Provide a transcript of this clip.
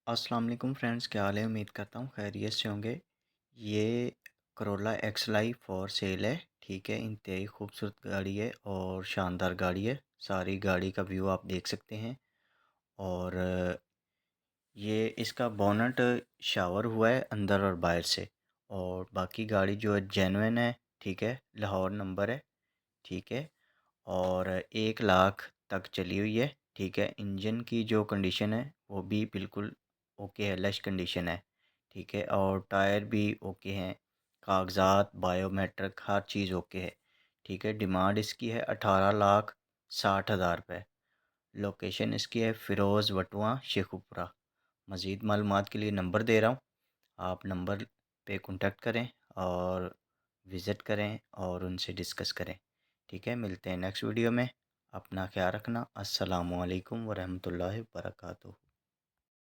अस्सलाम वालेकुम फ्रेंड्स, क्या हाल है। उम्मीद करता हूँ खैरियत से होंगे। ये करोला एक्सलाई फॉर सेल है। ठीक है, इंतहाई खूबसूरत गाड़ी है और शानदार गाड़ी है। सारी गाड़ी का व्यू आप देख सकते हैं। और ये इसका बोनट शावर हुआ है अंदर और बाहर से। और बाकी गाड़ी जो है जेन्युइन है। ठीक है, लाहौर नंबर है। ठीक है, और 1 लाख तक चली हुई है। ठीक है, इंजन की जो कंडीशन है वो भी बिल्कुल ओके है, लश कंडीशन है। ठीक है, और टायर भी ओके हैं। कागजात बायोमेट्रिक हर चीज़ ओके है। ठीक है, डिमांड इसकी है 18,60,000 रुपये। लोकेशन इसकी है फ़िरोज़ वटवा शेखुपुरा। मज़ीद मालूमात के लिए नंबर दे रहा हूँ, आप नंबर पे कांटेक्ट करें और विज़िट करें और उनसे डिस्कस करें। ठीक है, मिलते हैं नेक्स्ट वीडियो में। अपना ख्याल रखना। अस्सलामु अलैकुम वरहमतुल्लाहि वबरकातुहू।